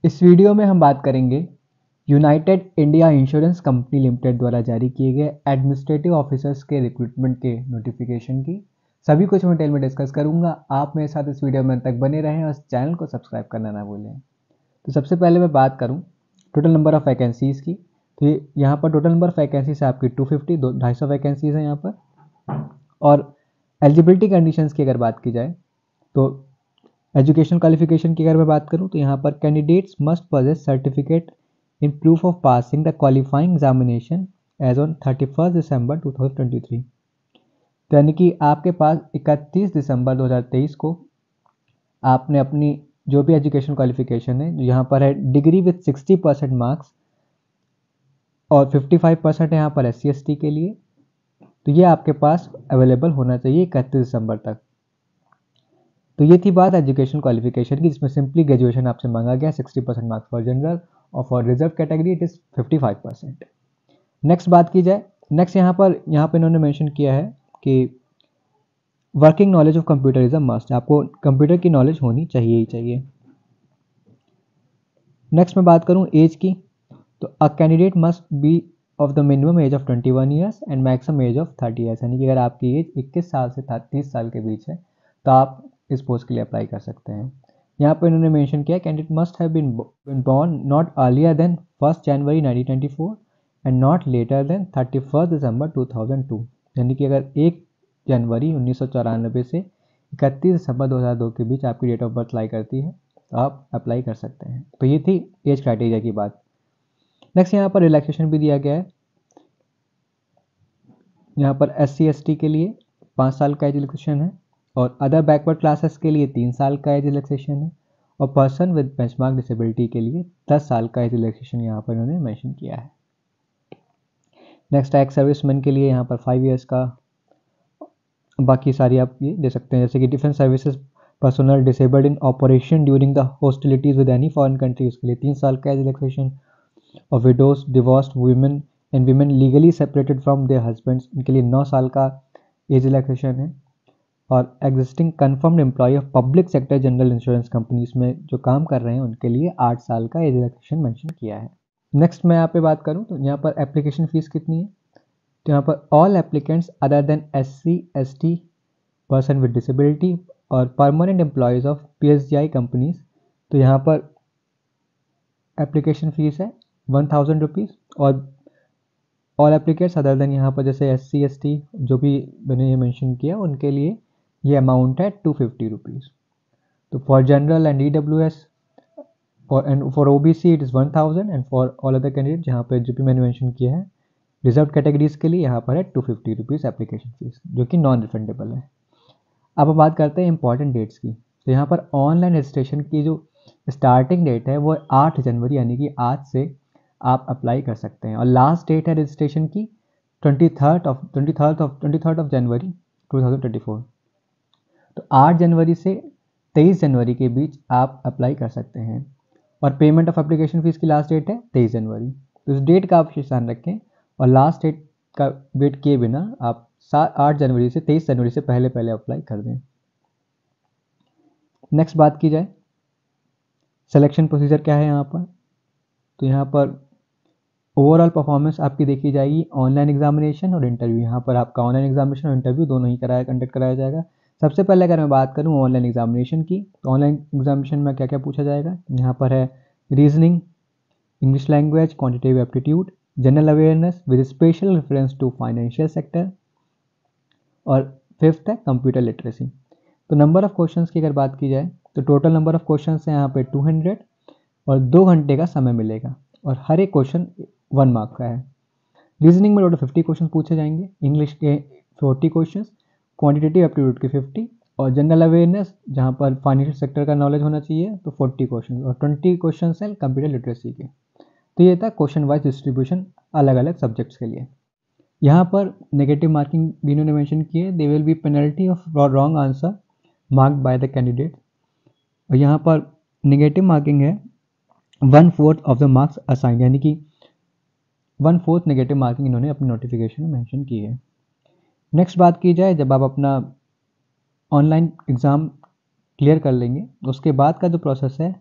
इस वीडियो में हम बात करेंगे United India insurance company limited द्वारा जारी किए गए एडमिनिस्ट्रेटिव ऑफिसर्स के रिक्रूटमेंट के नोटिफिकेशन की सभी कुछ मैं डिटेल में डिस्कस करूंगा। आप मेरे साथ इस वीडियो में तक बने रहें और चैनल को सब्सक्राइब करना ना भूलें। तो सबसे पहले मैं बात करूं टोटल नंबर ऑफ वैकेंसीज़ की। तो यहाँ पर टोटल नंबर ऑफ वैकेंसीज है आपकी 250, 250 वैकेंसीज़ हैं यहाँ पर। और एलिजिबिलिटी कंडीशंस की अगर बात की जाए तो एजुकेशन क्वालिफिकेशन की अगर मैं बात करूं तो यहाँ पर candidates must possess certificate in proof of passing the qualifying examination as on 31 December 2023। तो यानी कि आपके पास 31 दिसंबर 2023 को आपने अपनी जो भी एजुकेशन क्वालिफिकेशन है, जो यहाँ पर है डिग्री विथ 60% मार्क्स और 55% है यहाँ पर SC/ST के लिए, तो ये आपके पास अवेलेबल होना चाहिए 31 दिसंबर तक। तो ये थी बात एजुकेशन क्वालिफिकेशन की, जिसमें सिंपली ग्रेजुएशन आपसे मांगा गया 60% मार्क्स फॉर जनरल और for reserve category it is 55%। Next बात की जाए, नेक्स्ट यहाँ पर इन्होंने मेंशन किया है कि working knowledge of computer is a must, आपको कंप्यूटर की नॉलेज होनी चाहिए ही चाहिए। नेक्स्ट मैं बात करूँ एज की, तो a candidate must be of the minimum age of 21 years and maximum age of 30 years, यानी कि अगर आपकी एज 21 साल से 30 साल के बीच है तो आप इस पोस्ट के लिए अप्लाई कर सकते हैं। यहाँ पर इन्होंने मेंशन किया candidate must have been born not earlier than 1 January 1994 and not later than 31 December 2002, यानी कि अगर 1 जनवरी 1994 से 31 दिसंबर 2002 के बीच आपकी डेट ऑफ बर्थ लाई करती है तो आप अप्लाई कर सकते हैं। तो ये थी एज क्राइटेरिया की बात। नेक्स्ट यहाँ पर रिलैक्सेशन भी दिया गया है। यहाँ पर SC/ST के लिए 5 साल का एज रिलैक्सेशन है और अदर बैकवर्ड क्लासेस के लिए 3 साल का एज रिलैक्सेशन है और पर्सन विद बेंचमार्क डिसेबिलिटी के लिए 10 साल का एज रिलैक्सेशन यहाँ पर इन्होंने मेंशन किया है। नेक्स्ट एक्स सर्विसमैन के लिए यहाँ पर 5 ईयर्स का, बाकी सारी आप ये दे सकते हैं, जैसे कि defence services personnel disabled in operation during the hostilities with any foreign country, उसके लिए 3 साल का एज रिलैक्सेशन और widows divorced women and women legally separated from their husbands, इनके लिए 9 साल का एज रिलैक्सेशन है। और existing confirmed employ of public sector general insurance companies में जो काम कर रहे हैं उनके लिए 8 साल का एज रिलैक्सेशन मेंशन किया है। नेक्स्ट मैं यहाँ पे बात करूँ तो यहाँ पर एप्लीकेशन फीस कितनी है, तो यहाँ पर all applicants other than SC/ST person with disability और permanent employees of PSGI companies, तो यहाँ पर एप्लीकेशन फ़ीस है 1000 रुपीज़ और ऑल एप्लीकेंट्स अदर देन यहाँ पर जैसे SC/ST जो भी मैंने ये मेंशन किया उनके लिए ये अमाउंट है 250 रुपीज़। तो for general and EWS for OBC it is 1000 and for all other candidate जहाँ पर जो भी मैंने मेंशन किया है रिजर्व कैटेगरीज के लिए यहाँ पर है 250 रुपीज़ एप्लीकेशन फीस, जो कि नॉन रिफंडेबल है। अब हम बात करते हैं इंपॉर्टेंट डेट्स की। तो यहाँ पर ऑनलाइन रजिस्ट्रेशन की जो स्टार्टिंग डेट है वो 8 जनवरी, यानी कि आज से आप अप्लाई कर सकते हैं और लास्ट डेट है रजिस्ट्रेशन की 23 जनवरी 2024। तो 8 जनवरी से 23 जनवरी के बीच आप अप्लाई कर सकते हैं और पेमेंट ऑफ एप्लीकेशन फ़ीस की लास्ट डेट है 23 जनवरी। तो इस डेट का आप ध्यान रखें और लास्ट डेट का वेट किए बिना आप 8 जनवरी से 23 जनवरी से पहले अप्लाई कर दें। नेक्स्ट बात की जाए सिलेक्शन प्रोसीजर क्या है यहाँ पर, तो यहाँ पर ओवरऑल परफॉर्मेंस आपकी देखी जाएगी, ऑनलाइन एग्जामिनेशन और इंटरव्यू। यहाँ पर आपका ऑनलाइन एग्जामिनेशन और इंटरव्यू दोनों ही कंडक्ट कराया जाएगा। सबसे पहले अगर मैं बात करूँ ऑनलाइन एग्जामिनेशन की, तो ऑनलाइन एग्जामिनेशन में क्या क्या पूछा जाएगा, यहाँ पर है reasoning, English language, quantitative aptitude, general awareness with special reference to financial sector और 5th है कंप्यूटर लिटरेसी। तो नंबर ऑफ क्वेश्चंस की अगर बात की जाए तो टोटल नंबर ऑफ क्वेश्चंस है यहाँ पे 200 और 2 घंटे का समय मिलेगा और हर एक क्वेश्चन 1 मार्क का है। रीजनिंग में टोटल 50 क्वेश्चन पूछे जाएंगे, इंग्लिश के 40 क्वेश्चन, क्वांटिटेटिव एप्टीट्यूड के 50 और जनरल अवेयरनेस जहाँ पर फाइनेंशियल सेक्टर का नॉलेज होना चाहिए तो 40 क्वेश्चन और 20 क्वेश्चन है कंप्यूटर लिटरेसी के। तो ये था क्वेश्चन वाइज डिस्ट्रीब्यूशन अलग अलग सब्जेक्ट्स के लिए। यहाँ पर नेगेटिव मार्किंग भी इन्होंने मेंशन की है, they will be penalty of wrong answer marked by the candidate. और यहाँ पर नेगेटिव मार्किंग है 1/4 ऑफ द मार्क्स असाइन, यानी कि 1/4 नेगेटिव मार्किंग इन्होंने अपनी नोटिफिकेशन में मेंशन की है। नेक्स्ट बात की जाए, जब आप अपना ऑनलाइन एग्ज़ाम क्लियर कर लेंगे उसके बाद का जो प्रोसेस है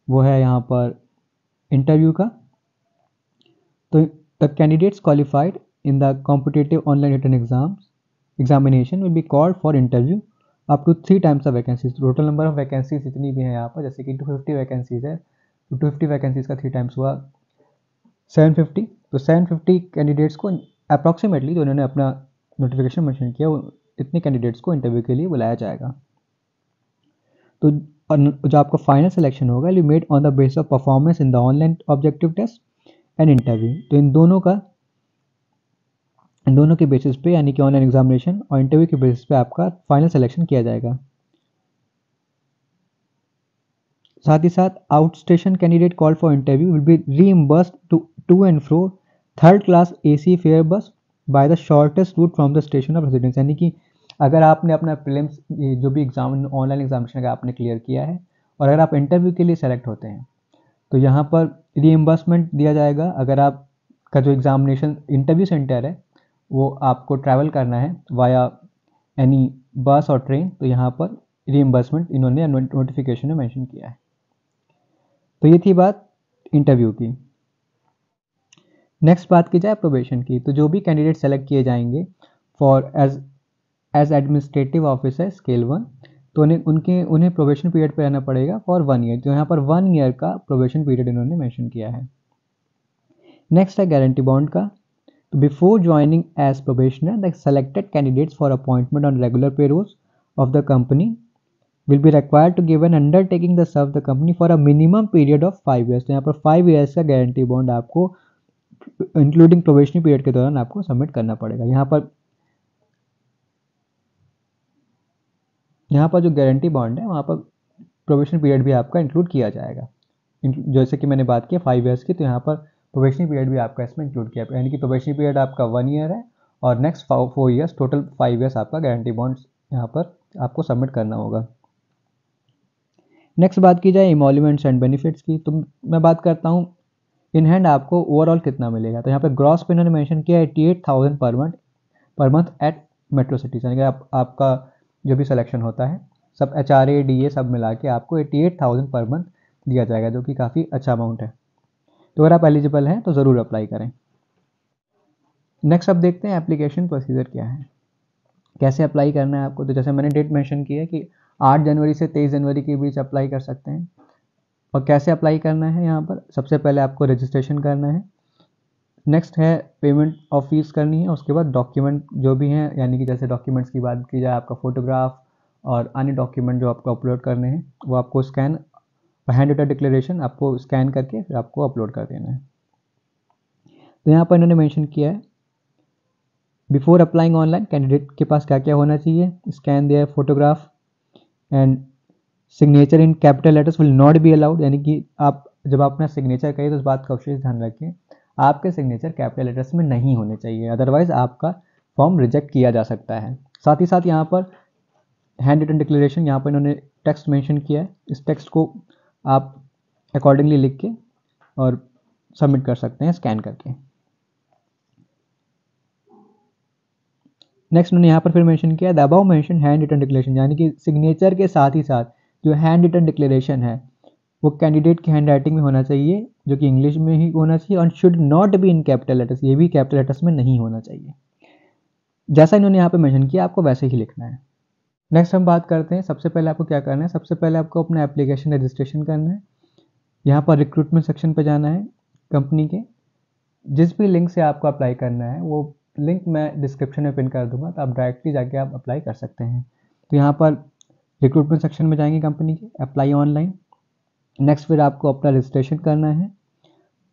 वो है यहाँ पर इंटरव्यू का। तो the candidates qualified in the competitive online written examination will be called for interview up to 3 times of vacancies. Total number of vacancies इतनी भी हैं यहाँ पर, जैसे कि 250 वैकेंसीज है, तो 250 वैकेंसीज का 3 टाइम्स हुआ 750। तो 750 कैंडिडेट्स को अप्रॉक्सीमेटली, जो उन्होंने अपना नोटिफिकेशन मेंशन किया, वो इतने कैंडिडेट्स को इंटरव्यू के लिए बुलाया जाएगा। तो जो आपका फाइनल सिलेक्शन होगा you made on the base of performance in the online objective test and interview. तो इन दोनों के बेसिस पे, यानी कि ऑनलाइन एग्जामिनेशन और इंटरव्यू के बेसिस पे आपका फाइनल सिलेक्शन किया जाएगा। साथ ही साथ outstation candidate call for interview will be reimbursed to and fro third class AC fare bus by the shortest route from the station of residence. यानी कि अगर आपने अपना प्रीलिम्स जो भी एग्जाम ऑनलाइन एग्जामिनेशन का आपने क्लियर किया है और अगर आप इंटरव्यू के लिए सेलेक्ट होते हैं तो यहाँ पर रीइंबर्समेंट दिया जाएगा। अगर आपका जो एग्जामिनेशन इंटरव्यू सेंटर है वो आपको ट्रैवल करना है वाया एनी बस और ट्रेन, तो यहाँ पर रीइंबर्समेंट इन्होंने नोटिफिकेशन में मेंशन किया है। तो ये थी बात इंटरव्यू की। नेक्स्ट बात की जाए प्रोबेशन की, तो जो भी कैंडिडेट सेलेक्ट किए जाएंगे for as administrative officer scale 1, तो उन्हें प्रोबेशन पीरियड पे रहना पड़ेगा फॉर 1 ईयर। तो यहाँ पर 1 ईयर का प्रोबेशन पीरियड इन्होंने मेंशन किया है। नेक्स्ट है गारंटी बॉन्ड का। तो before joining as probationer the selected candidates for appointment on regular payrolls of the company will be required to give an undertaking to serve the company for a minimum period of 5 years। तो यहाँ पर 5 years का guarantee bond आपको including probationary period के दौरान आपको submit करना पड़ेगा। यहाँ पर जो गारंटी बॉन्ड है वहाँ पर प्रोबेशनरी पीरियड भी आपका इंक्लूड किया जाएगा। जैसे कि मैंने बात की 5 years की, तो यहाँ पर प्रोबेशनरी पीरियड भी आपका इसमें इंक्लूड किया, यानी कि प्रोबेशनरी पीरियड आपका 1 ईयर है और नेक्स्ट 4 years, टोटल 5 years आपका गारंटी बॉन्ड यहाँ पर आपको सबमिट करना होगा। नेक्स्ट बात की जाए इमोल्यूमेंट्स एंड बेनिफिट्स की, तो मैं बात करता हूँ इन हैंड आपको ओवरऑल कितना मिलेगा। तो यहाँ पे ग्रॉस पे इन्होंने मेंशन किया 88,000 per month eight metro cities, यानी कि आपका जो भी सिलेक्शन होता है सब HRA DA सब मिला के आपको 88,000 पर मंथ दिया जाएगा, जो कि काफ़ी अच्छा अमाउंट है। तो अगर आप एलिजिबल हैं तो ज़रूर अप्लाई करें। नेक्स्ट अब देखते हैं एप्लीकेशन प्रोसीजर क्या है, कैसे अप्लाई करना है आपको। तो जैसे मैंने डेट मेंशन की है कि 8 जनवरी से 23 जनवरी के बीच अप्लाई कर सकते हैं। और कैसे अप्लाई करना है, यहाँ पर सबसे पहले आपको रजिस्ट्रेशन करना है। नेक्स्ट है पेमेंट ऑफ फीस करनी है। उसके बाद डॉक्यूमेंट जो भी हैं, यानी कि जैसे डॉक्यूमेंट्स की बात की जाए, आपका फ़ोटोग्राफ और अन्य डॉक्यूमेंट जो आपको अपलोड करने हैं वो आपको स्कैन, हैंड रिटन डिक्लेरेशन आपको स्कैन करके फिर आपको अपलोड कर देना है। तो यहाँ पर इन्होंने मेंशन किया है बिफोर अप्लाइंग ऑनलाइन कैंडिडेट के पास क्या क्या होना चाहिए। Scan their photograph and signature in capital letters will not be allowed, यानी कि आप जब अपना सिग्नेचर करिए तो इस बात का विशेष ध्यान रखें आपके सिग्नेचर कैपिटल लेटर्स में नहीं होने चाहिए, अदरवाइज आपका फॉर्म रिजेक्ट किया जा सकता है। साथ ही साथ यहाँ पर हैंड रिटन डिक्लेरेशन, यहाँ पर इन्होंने टेक्स्ट मेंशन किया है, इस टेक्स्ट को आप अकॉर्डिंगली लिख के और सबमिट कर सकते हैं स्कैन करके। नेक्स्ट उन्होंने यहाँ पर फिर मेंशन किया the above mention hand written declaration, यानी कि सिग्नेचर के साथ ही साथ जो हैंड रिटन डिक्लेरेशन है वो कैंडिडेट की हैंड राइटिंग में होना चाहिए, जो कि इंग्लिश में ही होना चाहिए, और should not be in capital letters, ये भी कैपिटल लेटर्स में नहीं होना चाहिए। जैसा इन्होंने यहाँ पे मेंशन किया आपको वैसे ही लिखना है। नेक्स्ट हम बात करते हैं सबसे पहले आपको क्या करना है। सबसे पहले आपको अपना एप्लीकेशन रजिस्ट्रेशन करना है। यहाँ पर रिक्रूटमेंट सेक्शन पर जाना है कंपनी के। जिस भी लिंक से आपको अप्लाई करना है वो लिंक मैं डिस्क्रिप्शन में पिन कर दूंगा, तो आप डायरेक्टली जाके आप अप्लाई कर सकते हैं। तो यहाँ पर रिक्रूटमेंट सेक्शन में जाएंगे कंपनी के, अप्लाई ऑनलाइन। नेक्स्ट फिर आपको अपना रजिस्ट्रेशन करना है।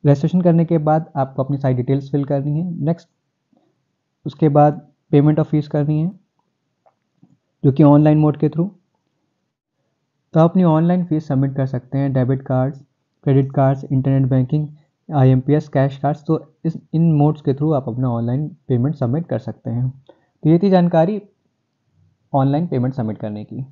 रजिस्ट्रेशन करने के बाद आपको अपनी सारी डिटेल्स फिल करनी है। नेक्स्ट उसके बाद पेमेंट ऑफ फीस करनी है, जो कि ऑनलाइन मोड के थ्रू। तो आप अपनी ऑनलाइन फीस सबमिट कर सकते हैं, debit cards, credit cards, internet banking, IMPS, cash cards. तो इन मोड्स के थ्रू आप अपना ऑनलाइन पेमेंट सबमिट कर सकते हैं। तो ये थी जानकारी ऑनलाइन पेमेंट सबमिट करने की।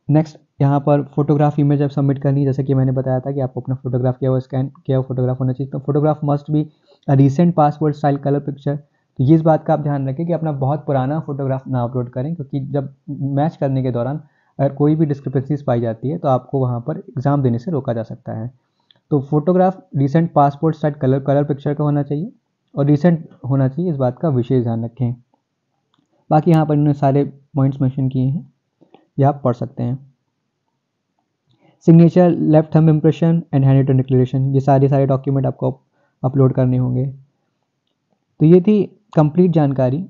नेक्स्ट यहाँ पर फोटोग्राफ इमेज अब सबमिट करनी है। जैसे कि मैंने बताया था कि आपको अपना फोटोग्राफ किया हुआ स्कैन किया हुआ फोटोग्राफ होना चाहिए। तो photograph must be recent passport style colour picture. तो ये इस बात का आप ध्यान रखें कि अपना बहुत पुराना फोटोग्राफ ना अपलोड करें, क्योंकि जब मैच करने के दौरान अगर कोई भी डिस्क्रिपेंसीज पाई जाती है तो आपको वहाँ पर एग्ज़ाम देने से रोका जा सकता है। तो photograph recent passport size colour picture का होना चाहिए और रिसेंट होना चाहिए, इस बात का विशेष ध्यान रखें। बाकी यहाँ पर इन्होंने सारे पॉइंट्स मेंशन किए हैं, ये आप पढ़ सकते हैं। Signature, left thumb impression and hand written declaration, ये सारे डॉक्यूमेंट आपको अपलोड करने होंगे। तो ये थी कंप्लीट जानकारी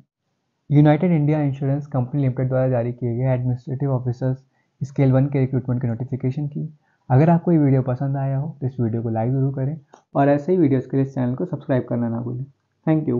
United India insurance company limited द्वारा जारी किए गए एडमिनिस्ट्रेटिव ऑफिसर्स स्केल 1 के रिक्रूटमेंट के नोटिफिकेशन की। अगर आपको ये वीडियो पसंद आया हो तो इस वीडियो को लाइक ज़रूर करें और ऐसे ही वीडियोज़ के लिए इस चैनल को सब्सक्राइब करना ना भूलें। Thank you.